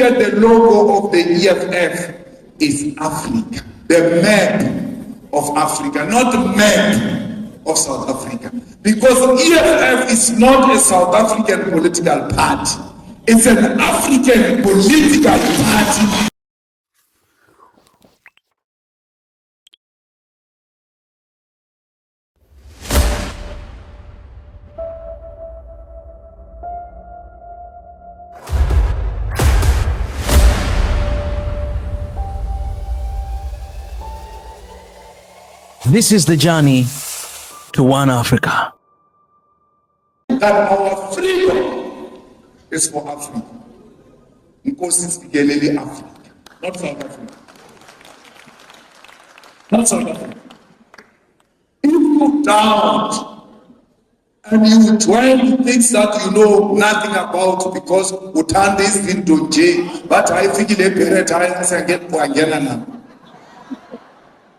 at the logo of the EFF, it's Africa, the map of Africa, not the map of South Africa. Because EFF is not a South African political party, it's an African political party. This is the journey to one Africa. That our freedom is for Africa. Because it's beginning Africa, not South Africa. Not South Africa. If you doubt and you join things that you know nothing about because Utande is in Donje, but I think in a period I get Puangena.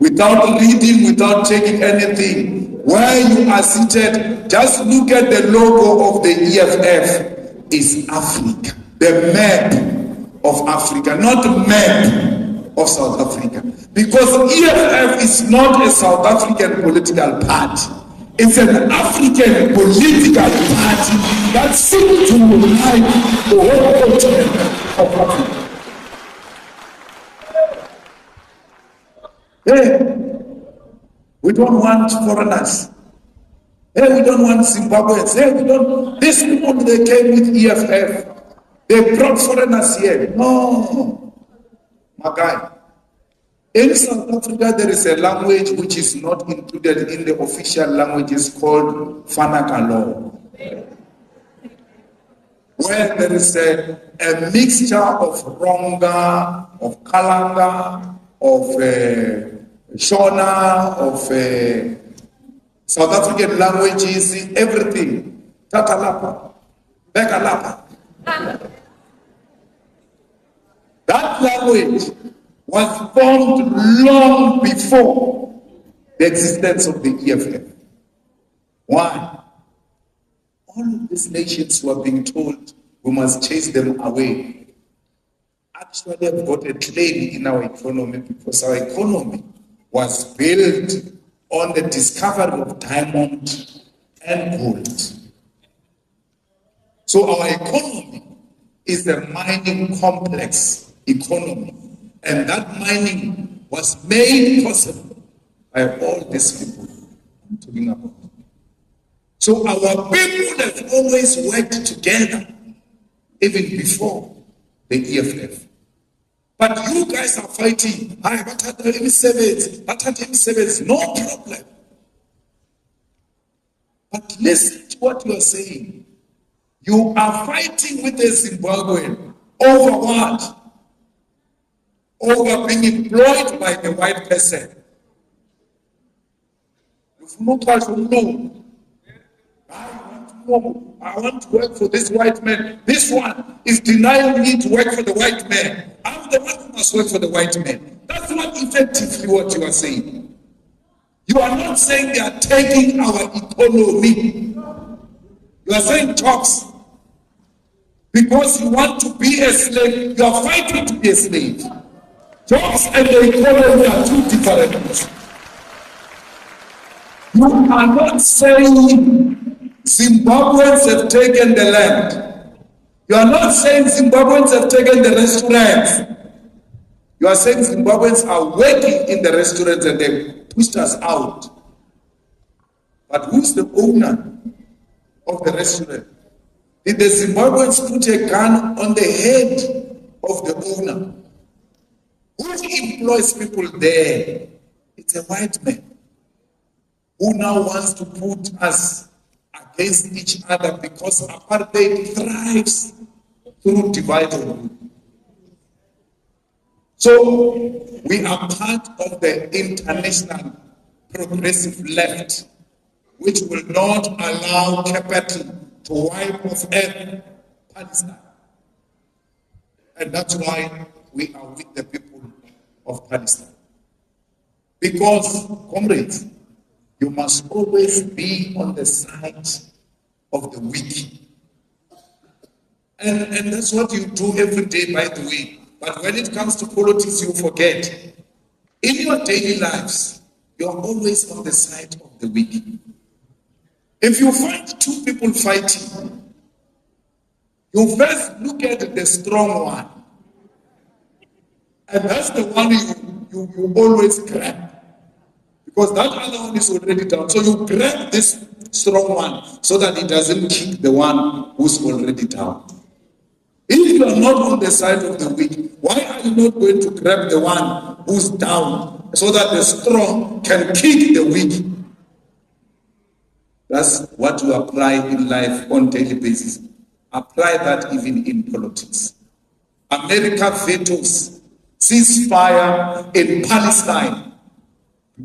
Without reading, without checking anything, where you are seated, just look at the logo of the EFF. It's Africa, the map of Africa, not the map of South Africa. Because EFF is not a South African political party. It's an African political party that seeks to unite the whole continent of Africa. Hey, we don't want foreigners. Hey, we don't want Zimbabweans. Hey, we don't. These people, they came with EFF. They brought foreigners here. No, my guy. In South Africa, there is a language which is not included in the official languages called Fanakalo, where there is a mixture of Ronga, of Kalanga, of Shona, of South African languages, everything. Tatalapa, Bekalapa. That language was formed long before the existence of the EFF. Why? All of these nations were being told we must chase them away. Actually, have got a claim in our economy because our economy was built on the discovery of diamond and gold. So our economy is a mining complex economy, and that mining was made possible by all these people I'm talking about. So our people have always worked together, even before the EFF. But you guys are fighting. No problem. But listen to what you are saying. You are fighting with the Zimbabwean over what? Over being employed by the white person. I want to work for this white man. This one is denying me to work for the white man. I'm the one who must work for the white man. That's not effectively what you are saying. You are not saying they are taking our economy. You are saying jobs. Because you want to be a slave, you are fighting to be a slave. Jobs and the economy are two different things. You are not saying Zimbabweans have taken the land. You are not saying Zimbabweans have taken the restaurants. You are saying Zimbabweans are working in the restaurants and they pushed us out. But who's the owner of the restaurant? Did the Zimbabweans put a gun on the head of the owner? Who employs people there? It's a white man who now wants to put us against each other because apartheid thrives through divide and rule. So we are part of the international progressive left, which will not allow capital to wipe off earth Palestine. And that's why we are with the people of Palestine. Because, comrades, you must always be on the side of the weak. And that's what you do every day, by the way. But when it comes to politics, you forget. In your daily lives, you're always on the side of the weak. If you find two people fighting, you first look at the strong one. And that's the one you always grab. Because that other one is already down. So you grab this strong one so that it doesn't kick the one who's already down. If you are not on the side of the weak, why are you not going to grab the one who's down so that the strong can kick the weak? That's what you apply in life on a daily basis. Apply that even in politics. America vetoes ceasefire in Palestine.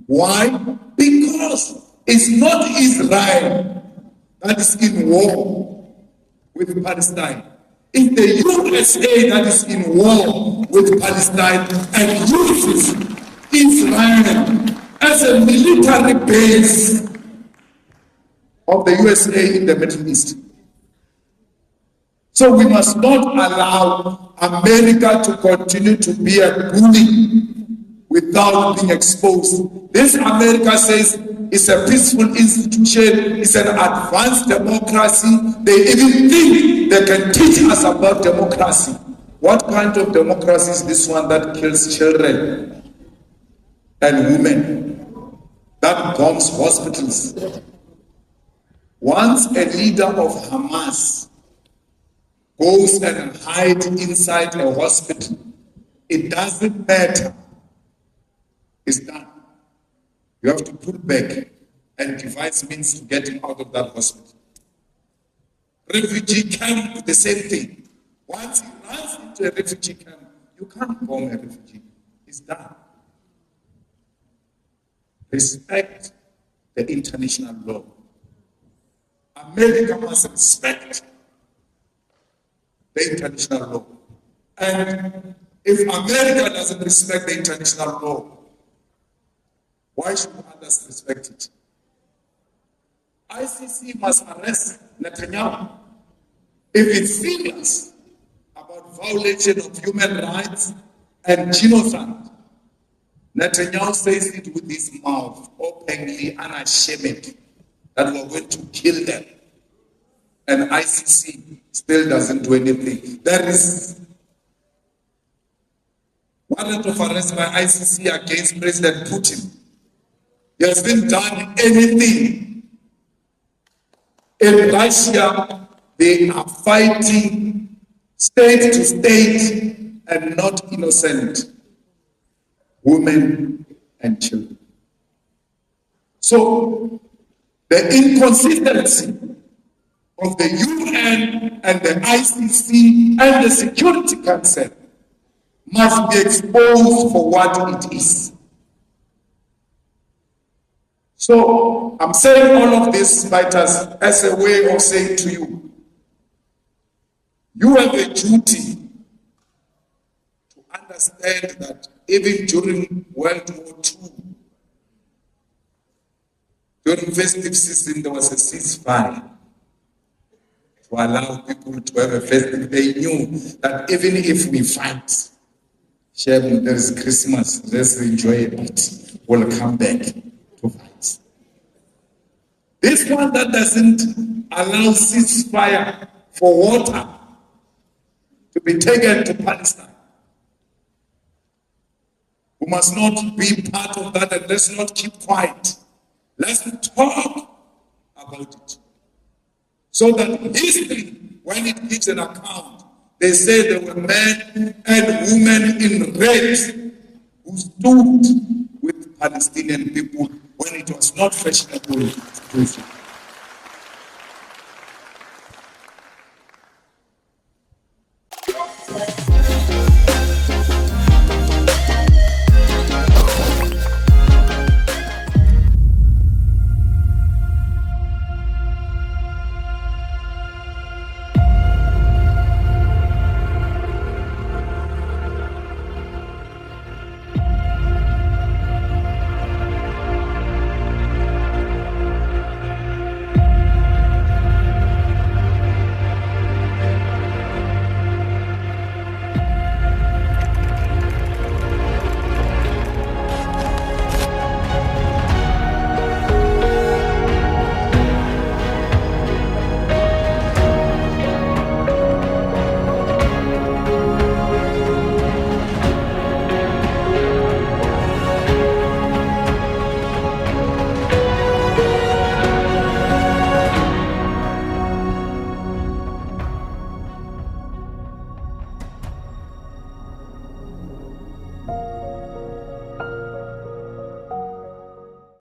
Why? Because it's not Israel that is in war with Palestine. It's the USA that is in war with Palestine and uses Israel as a military base of the USA in the Middle East. So we must not allow America to continue to be a bully without being exposed. This America says it's a peaceful institution, it's an advanced democracy. They even think they can teach us about democracy. What kind of democracy is this one that kills children and women, that bombs hospitals? Once a leader of Hamas goes and hides inside a hospital, it doesn't matter. It's done. You have to pull back and devise means to get him out of that hospital. Refugee camp, the same thing. Once he runs into a refugee camp, you can't bomb a refugee. It's done. Respect the international law. America must respect the international law. And if America doesn't respect the international law, why should others respect it? ICC must arrest Netanyahu if it's serious about violation of human rights and genocide. Netanyahu says it with his mouth openly, unashamed, that we're going to kill them. And ICC still doesn't do anything. There is warrant of arrest by ICC against President Putin. He hasn't done anything. In Russia, they are fighting state to state and not innocent women and children. So the inconsistency of the UN and the ICC and the Security Council must be exposed for what it is. So I'm saying all of this, fighters, as a way of saying to you, you have a duty to understand that even during World War II, during festive season, there was a ceasefire to allow people to have a festive. They knew that even if we fight, Shem, there is Christmas, let's enjoy a bit, we'll come back to fight. This one that doesn't allow ceasefire for water to be taken to Palestine, we must not be part of that, and let's not keep quiet. Let's talk about it. So that history, when it gives an account, they say there were men and women in red who stood with Palestinian people when it was not fashionable to do so.